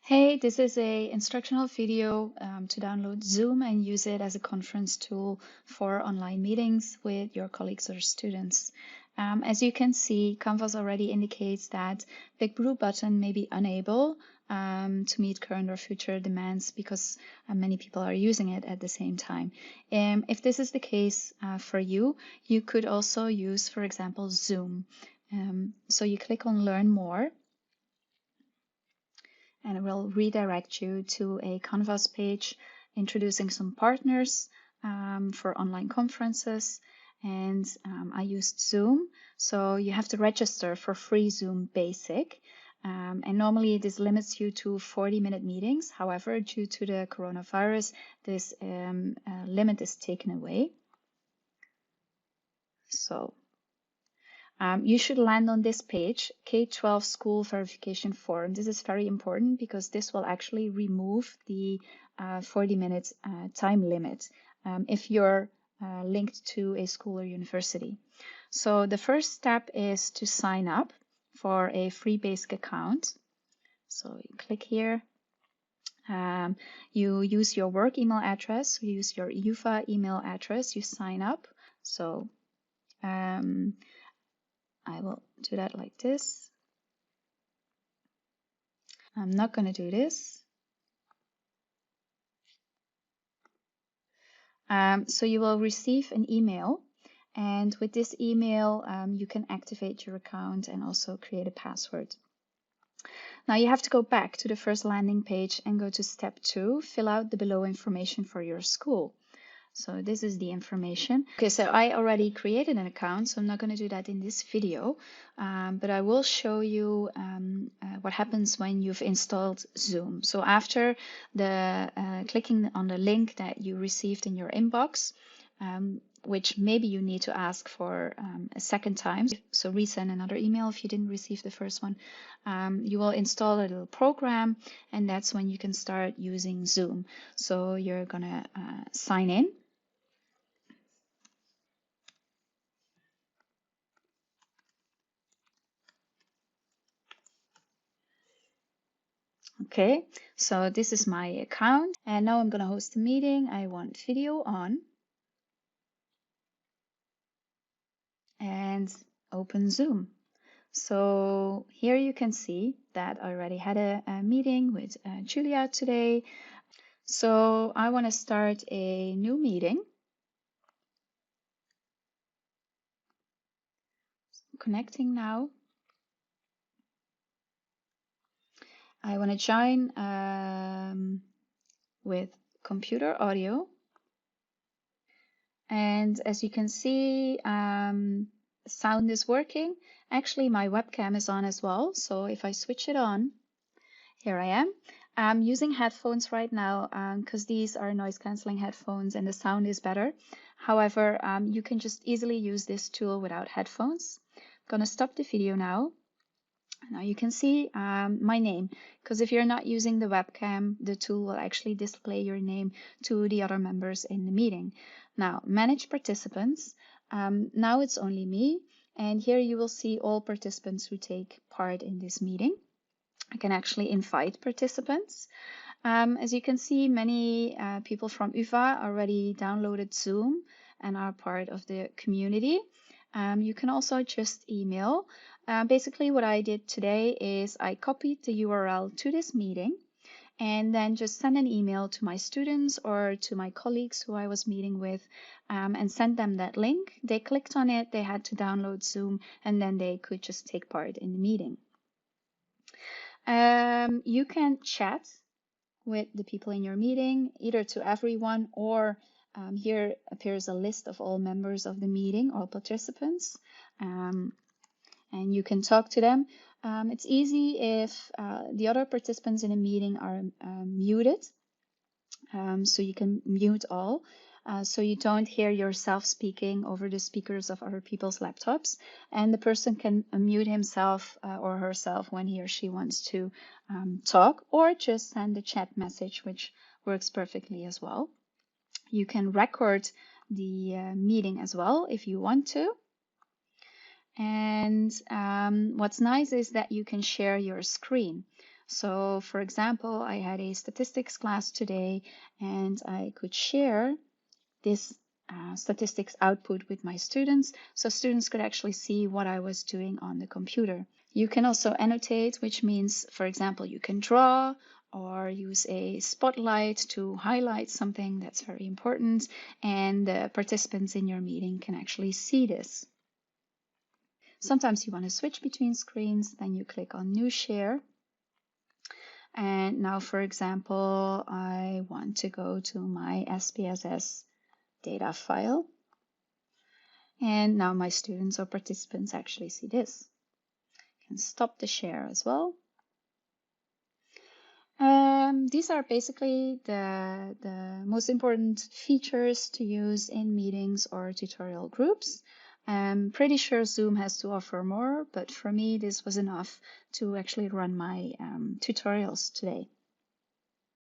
Hey, this is a instructional video to download Zoom and use it as a conference tool for online meetings with your colleagues or students. As you can see, Canvas already indicates that Big Blue Button may be unable to meet current or future demands because many people are using it at the same time. If this is the case for you, you could also use, for example, Zoom. So you click on Learn More, and it will redirect you to a Canvas page introducing some partners for online conferences. And I used Zoom, so you have to register for free Zoom Basic. And normally this limits you to 40-minute meetings. However, due to the coronavirus, this limit is taken away. So you should land on this page, K-12 School Verification Form. This is very important because this will actually remove the 40-minute time limit if you're linked to a school or university. So the first step is to sign up for a free basic account. So you click here. You use your work email address, you use your UVA email address, you sign up. So I will do that like this. I'm not going to do this. So you will receive an email, and with this email, you can activate your account and also create a password. Now you have to go back to the first landing page and go to step 2, fill out the below information for your school. So this is the information. Okay, so I already created an account, so I'm not going to do that in this video, but I will show you what happens when you've installed Zoom. So after the clicking on the link that you received in your inbox, which maybe you need to ask for a second time, so resend another email if you didn't receive the first one, you will install a little program, and that's when you can start using Zoom. So you're gonna sign in. Okay, so this is my account, and now I'm going to host a meeting. I want video on and open Zoom. So here you can see that I already had a meeting with Julia today. So I want to start a new meeting. Connecting now. I want to join with computer audio. And as you can see, sound is working. Actually, my webcam is on as well. So if I switch it on, here I am. I'm using headphones right now because these are noise canceling headphones and the sound is better. However, you can just easily use this tool without headphones. I'm gonna stop the video now. Now you can see my name, because if you're not using the webcam, the tool will actually display your name to the other members in the meeting. Now, manage participants. Now it's only me, and here you will see all participants who take part in this meeting. I can actually invite participants. As you can see, many people from UVA already downloaded Zoom and are part of the community. You can also just email. Basically, what I did today is I copied the URL to this meeting and then just send an email to my students or to my colleagues who I was meeting with and send them that link. They clicked on it, they had to download Zoom, and then they could just take part in the meeting. You can chat with the people in your meeting, either to everyone or here appears a list of all members of the meeting, all participants, and you can talk to them. It's easy if the other participants in a meeting are muted, so you can mute all. So you don't hear yourself speaking over the speakers of other people's laptops, and the person can mute himself or herself when he or she wants to talk, or just send a chat message, which works perfectly as well. You can record the meeting as well if you want to. And what's nice is that you can share your screen. So for example, I had a statistics class today and I could share this statistics output with my students, so students could actually see what I was doing on the computer. You can also annotate, which means, for example, you can draw or use a spotlight to highlight something that's very important, and the participants in your meeting can actually see this. Sometimes you want to switch between screens, then you click on New Share. And now, for example, I want to go to my SPSS data file. And now my students or participants actually see this. I can stop the share as well. These are basically the most important features to use in meetings or tutorial groups. I'm pretty sure Zoom has to offer more, but for me, this was enough to actually run my tutorials today.